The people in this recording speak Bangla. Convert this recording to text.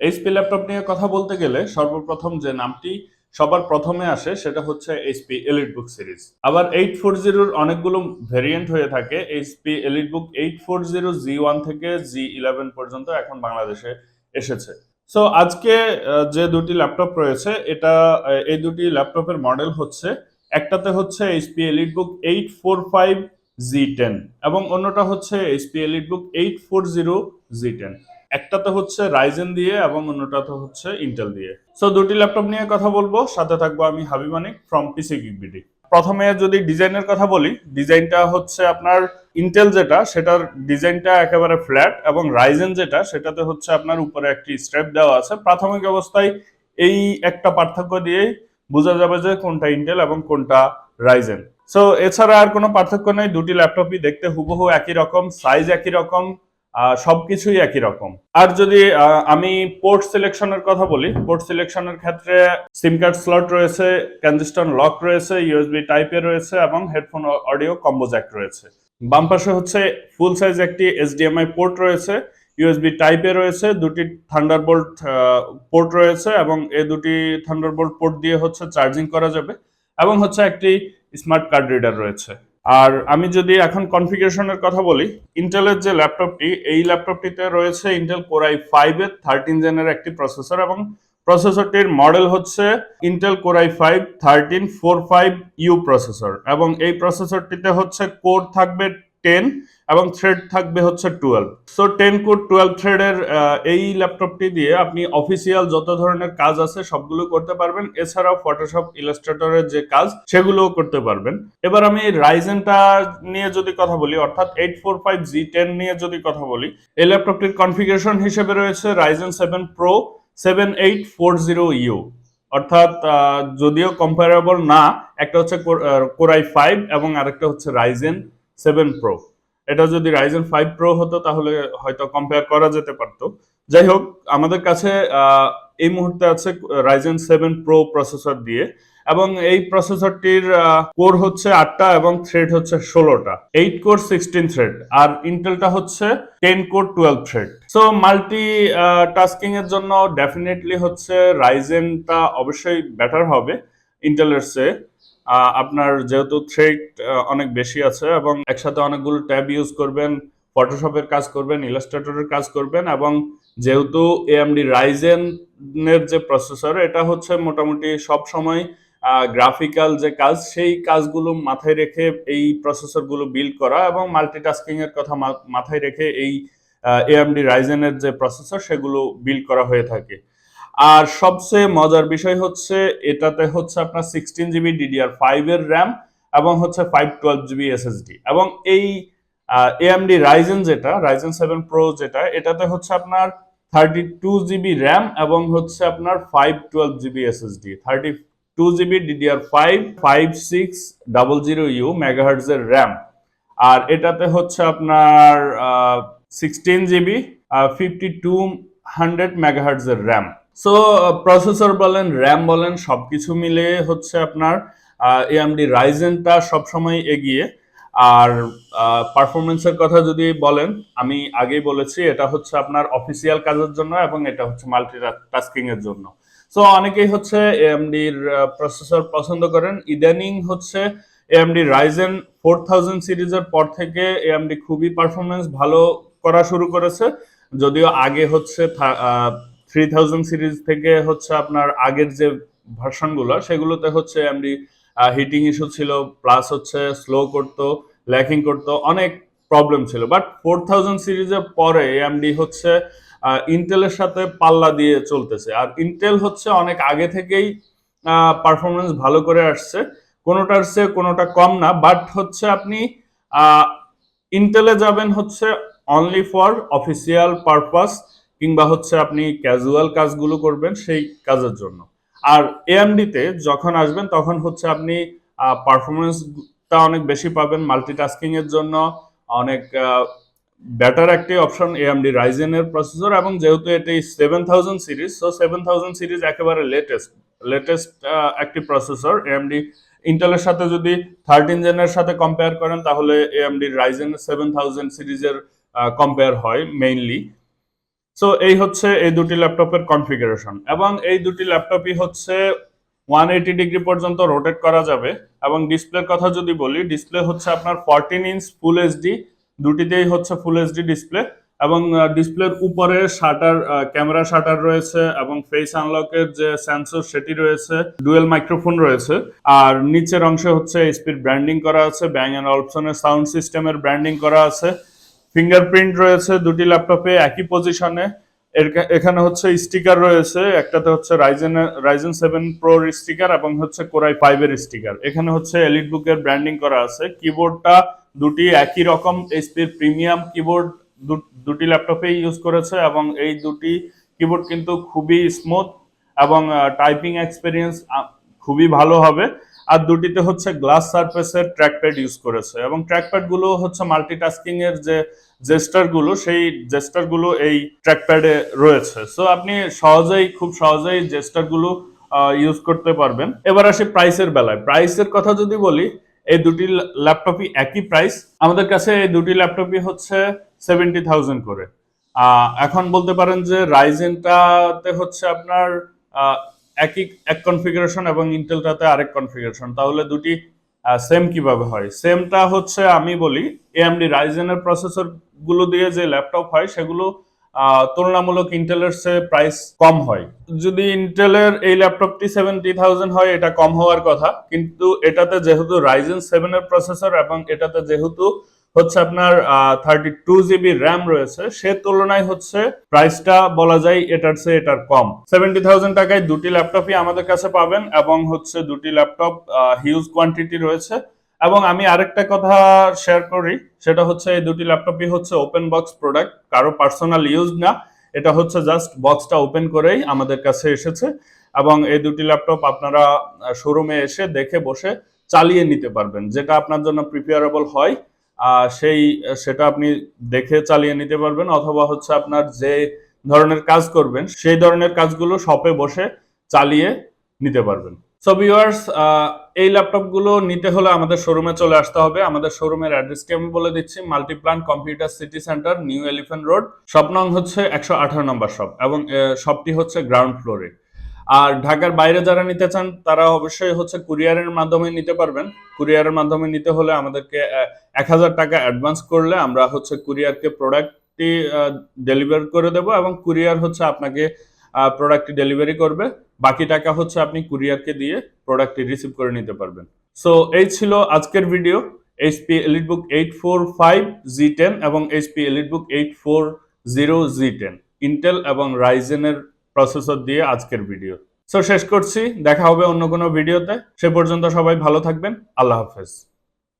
এইচপি ল্যাপটপ নিয়ে কথা বলতে গেলে সর্বপ্রথম যে নামটি সবার প্রথমে আসে সেটা হচ্ছে এইচপি এলিটবুক সিরিজ। আবার 840 অনেকগুলো ভেরিয়েন্ট হয়ে থাকে। এইচপি এলিটবুক 840 G1 থেকে G11 পর্যন্ত এখন বাংলাদেশে এসেছে। সো আজকে যে দুটি ল্যাপটপ রয়েছে এই দুটি ল্যাপটপের মডেল হচ্ছে, একটাতে হচ্ছে এইচপি এলিটবুক 845 G10 এবং অন্যটা হচ্ছে এইচপি এলিটবুক 840 G10। একটাতে হচ্ছে রাইজেন দিয়ে এবং অন্যটাতে হচ্ছে ইন্টেল দিয়ে। সো দুটি ল্যাপটপ নিয়ে কথা বলবো, সাথে থাকবো আমি হাবিব মানিক ফ্রম পিসি গিগবিডি। প্রথমে যদি ডিজাইনের কথা বলি, ডিজাইনটা হচ্ছে আপনার ইন্টেল যেটা সেটার ডিজাইনটা একেবারে ফ্ল্যাট এবং রাইজেন যেটা সেটাতে হচ্ছে আপনার উপরে একটি স্ট্র্যাপ দেওয়া আছে। প্রাথমিক অবস্থায় এই একটা পার্থক্য দিয়েই বোঝা যাবে যে কোনটা ইন্টেল এবং কোনটা রাইজেন। সো এছাড়া আর কোনো পার্থক্য নেই, দুটি ল্যাপটপই দেখতে হুবহু একই রকম, সাইজ একই রকম, সবকিছুই একই রকম। আর যদি আমি পোর্ট সিলেকশনের কথা বলি, পোর্ট সিলেকশনের ক্ষেত্রে সিম কার্ড স্লট রয়েছে, ট্রানজিস্টর লক রয়েছে, ইউএসবি টাইপে রয়েছে এবং হেডফোন অডিও কম্বো জ্যাক রয়েছে। বাম পাশে হচ্ছে ফুল সাইজ একটি এইচডিএমআই পোর্ট রয়েছে, ইউএসবি টাইপে রয়েছে, দুটি থান্ডারবোল্ট পোর্ট রয়েছে এবং এই দুটি থান্ডারবোল্ট পোর্ট দিয়ে হচ্ছে চার্জিং করা যাবে এবং হচ্ছে একটি স্মার্ট কার্ড রিডার রয়েছে। আর আমি যদি এখন কনফিগারেশনের কথা বলি, ইন্টেলের যে ল্যাপটপটি, এই ল্যাপটপটিতে রয়েছে ইন্টেল কোর i5 এর 13 জেনের একটি প্রসেসর এবং প্রসেসরটির মডেল হচ্ছে Intel core i5 1345U processor এবং এই প্রসেসরটিতে হচ্ছে কোর থাকবে 10 এবং থ্রেড থাকবে হচ্ছে 12। সো 10 কোর 12 থ্রেডের এই ল্যাপটপটি দিয়ে আপনি অফিসিয়াল যত ধরনের কাজ আছে সবগুলো করতে পারবেন, এছাড়াও ফটোশপ ইলাস্ট্রেটরের যে কাজ সেগুলোও করতে পারবেন। এবার আমি রাইজেনটা নিয়ে যদি কথা বলি, অর্থাৎ 845G10 নিয়ে যদি কথা বলি, এই ল্যাপটপটির কনফিগারেশন হিসেবে রয়েছে রাইজেন 7 প্রো 7840U, অর্থাৎ যদিও কম্পারেবল না, একটা হচ্ছে কোর i5 এবং আরেকটা হচ্ছে রাইজেন 7 প্রো। এটা যদি রাইজেন 5 প্রো হতো তাহলে হয়তো কম্পেয়ার করা যেতে পারতো। যাই হোক, আমাদের কাছে এই মুহূর্তে আছে রাইজেন 7 প্রো প্রসেসর দিয়ে এবং এই প্রসেসরটির কোর হচ্ছে 8টা এবং থ্রেড হচ্ছে 16টা, 8 কোর 16 থ্রেড, আর ইন্টেলটা হচ্ছে 10 core 12 thread. So multi tasking এর জন্য ডেফিনেটলি হচ্ছে রাইজেনটা অবশ্যই বেটার হবে ইন্টেলের চেয়ে। আপনার যেহেতু থ্রেড অনেক বেশি আছে এবং একসাথে অনেকগুলো ট্যাব ইউজ করবেন, ফটোশপের কাজ করবেন, ইলাস্ট্রেটরের কাজ করবেন এবং যেহেতু এএমডি রাইজেনের যে প্রসেসর, এটা হচ্ছে মোটামুটি সব সময় গ্রাফিক্যাল যে কাজ সেই কাজগুলো মাথায় রেখে এই প্রসেসরগুলো বিল্ড করা এবং মাল্টিটাস্কিং এর কথা মাথায় রেখে এই এএমডি রাইজেনের যে প্রসেসর সেগুলো বিল্ড করা হয়ে থাকে। আর সবচেয়ে মজার বিষয় হচ্ছে এটাতে হচ্ছে আপনার 16 GB DDR5 এর র্যাম এবং হচ্ছে 512 GB SSD এবং এই এএমডি রাইজেন যেটা রাইজেন 7 প্রো যেটা, এটাতে হচ্ছে আপনার 32 GB র্যাম এবং হচ্ছে আপনার 512 GB SSD, 32 GB DDR5 5600U megahertz এর র্যাম। আর এটাতে হচ্ছে আপনার 16 GB 5200 মেগাহার্টজ এর র্যাম। সো প্রসেসর বলেন, র্যাম বলেন, সবকিছু মিলে হচ্ছে আপনার এএমডি রাইজেনটা সবসময় এগিয়ে। আর পারফরমেন্সের কথা যদি বলেন, আমি আগেই বলেছি এটা হচ্ছে আপনার অফিসিয়াল কাজের জন্য এবং এটা হচ্ছে মাল্টি টাস্কিং এর জন্য। সো অনেকেই হচ্ছে এএমডির প্রসেসর পছন্দ করেন। ইদানিং হচ্ছে এএমডি রাইজেন 4000 সিরিজের পর থেকে এএমডি খুবই পারফরমেন্স ভালো করা শুরু করেছে, যদিও আগে হচ্ছে 3000 সিরিজ থেকে হচ্ছে আপনার আগের যে ভার্সনগুলো সেগুলোতে হচ্ছে এএমডি হিটিং ইস্যু ছিল, প্লাস হচ্ছে স্লো করতো, ল্যাকিং করতো, অনেক প্রবলেম ছিল। বাট 4000 সিরিজের পরে এএমডি হচ্ছে ইন্টেলের সাথে পাল্লা দিয়ে চলতেছে। আর ইন্টেল হচ্ছে অনেক আগে থেকেই পারফরমেন্স ভালো করে আসছে, কোনোটার চেয়ে কোনোটা কম না। বাট হচ্ছে আপনি ইন্টেলে যাবেন হচ্ছে অনলি ফর অফিসিয়াল পারপাস কিংবা হচ্ছে আপনি ক্যাজুয়াল কাজগুলো করবেন সেই কাজের জন্য। আর এএমডিতে যখন আসবেন তখন হচ্ছে আপনি পারফরমেন্সটা অনেক বেশি পাবেন মাল্টিটাস্কিং এর জন্য, অনেক বেটার একটি অপশন এএমডি রাইজেনের প্রসেসর। এবং যেহেতু এটি 7000 সিরিজ, সো 7000 সিরিজ একেবারে লেটেস্ট একটি প্রসেসর। এএমডি ইন্টেলের সাথে যদি 13 জেনের সাথে কম্পেয়ার করেন তাহলে এএমডি রাইজেন 7000 সিরিজের কম্পেয়ার হয় মেইনলি। সো এই হচ্ছে এই দুটি ল্যাপটপের কনফিগারেশন, এবং এই দুটি ল্যাপটপই হচ্ছে 180 ডিগ্রি পর্যন্ত রোটেট করা যাবে। এবং ডিসপ্লের কথা যদি বলি, ডিসপ্লে হচ্ছে আপনার 14 ইঞ্চ ফুল এইচডি, দুটিতেই হচ্ছে ফুল এইচডি ডিসপ্লে। এবং ডিসপ্লের উপরে শাটার, ক্যামেরা শাটার রয়েছে, এবং ফেস আনলকের যে সেন্সর সেটি রয়েছে, ডুয়েল মাইক্রোফোন রয়েছে। আর নিচের অংশে হচ্ছে এইচপির ব্র্যান্ডিং করা আছে, ব্যাং এন্ড অলপসনের সাউন্ড সিস্টেমের ব্র্যান্ডিং করা আছে। ফিঙ্গারপ্রিন্ট রয়েছে দুটি ল্যাপটপে একই পজিশনে। এখানে হচ্ছে স্টিকার রয়েছে, একটাতে হচ্ছে রাইজেন 7 প্রোর স্টিকার এবং হচ্ছে কোরাই 5 এর স্টিকার। এখানে হচ্ছে এলিট বুকের ব্র্যান্ডিং করা আছে। কিবোর্ডটা দুটি একই রকম এইচপির প্রিমিয়াম কিবোর্ড দুটি ল্যাপটপেই ইউজ করেছে, এবং এই দুটি কিবোর্ড কিন্তু খুবই স্মুথ এবং টাইপিং এক্সপিরিয়েন্স খুবই ভালো হবে। আর দুটিতে হচ্ছে গ্লাস সারফেসের ট্র্যাকপ্যাড ইউজ করেছে, এবং ট্র্যাকপ্যাড গুলো হচ্ছে মাল্টিটাস্কিং এর যে জেস্টার গুলো, সেই জেস্টার গুলো এই ট্র্যাকপ্যাডে রয়েছে। সো আপনি খুব সহজেই জেস্টার গুলো ইউজ করতে পারবেন। এবার আসি প্রাইসের বেলায়। প্রাইসের কথা যদি বলি, এই দুটি ল্যাপটপই একই প্রাইস। আমাদের কাছে এই দুটি ল্যাপটপই হচ্ছে 70,000 করে। এখন বলতে পারেন যে রাইজেনটাতে হচ্ছে আপনার এক কনফিগারেশন এবং ইন্টেলটাতে আরেক কনফিগারেশন, তাহলে দুটি সেম কিভাবে হয়? সেমটা হচ্ছে আমি বলি, এএমডি রাইজেনের প্রসেসর গুলো দিয়ে যে ল্যাপটপ হয় সেগুলো তুলনামূলক ইন্টেলের চেয়ে প্রাইস কম হয়। যদি ইন্টেলের এই ল্যাপটপটি 70,000 হয়, এটা কম হওয়ার কথা, কিন্তু এটাতে যেহেতু রাইজেন 7 এর প্রসেসর এবং এটাতে যেহেতু হচ্ছে আপনার 32 GB র্যাম রয়েছে, সে তুলনায় হচ্ছে প্রাইসটা বলা যায় এটার চেয়ে এটার কম। 70,000 টাকায় দুটি ল্যাপটপই আমাদের কাছে পাবেন, এবং হচ্ছে দুটি ল্যাপটপ হিউজ কোয়ান্টিটি রয়েছে। এবং আমি আরেকটা কথা শেয়ার করি, সেটা হচ্ছে এই দুটি ল্যাপটপই হচ্ছে ওপেন বক্স প্রোডাক্ট, কারো পার্সোনাল ইউজ না। এটা হচ্ছে জাস্ট বক্সটা ওপেন করেই আমাদের কাছে এসেছে, এবং এই দুটি ল্যাপটপ আপনারা শোরুমে এসে দেখে বসে চালিয়ে নিতে পারবেন, যেটা আপনার জন্য প্রিফারেবল হয় সেটা আপনি দেখে চালিয়ে নিতে পারবেন, অথবা হচ্ছে আপনার যে ধরনের কাজ করবেন সেই ধরনের কাজগুলো শপে বসে চালিয়ে নিতে পারবেন। সো ভিউয়ার্স, এই ল্যাপটপগুলো নিতে হলে আমাদের শোরুমে চলে আসতে হবে। আমাদের শোরুমের অ্যাড্রেসটি আমি বলে দিচ্ছি, Multiplan computer city centre, new elephant road, shop নং হচ্ছে 118 নম্বর শপ, এবং শপটি হচ্ছে গ্রাউন্ড ফ্লোরে। আর ঢাকার বাইরে যারা নিতে চান তারা অবশ্যই হচ্ছে কুরিয়ারের মাধ্যমে নিতে পারবেন। কুরিয়ারের মাধ্যমে নিতে হলে আমাদেরকে 1,000 টাকা অ্যাডভান্স করলে আমরা হচ্ছে কুরিয়ারকে প্রোডাক্টটি ডেলিভার করে দেব, এবং কুরিয়ার হচ্ছে আপনাকে প্রোডাক্টটি ডেলিভারি করবে। বাকি টাকা হচ্ছে আপনি কুরিয়ারকে দিয়ে প্রোডাক্টটি রিসিভ করে নিতে পারবেন। সো এই ছিল আজকের ভিডিও। এইচপি এলিটবুক 845 G10 এবং এইচপি এলিটবুক 840 G10 ইন্টেল এবং রাইজেনের প্রসেসর দিয়ে আজকের ভিডিও। সো শেষ করছি, দেখা হবে অন্য কোনো ভিডিওতে। সে পর্যন্ত সবাই ভালো থাকবেন। আল্লাহ হাফেজ।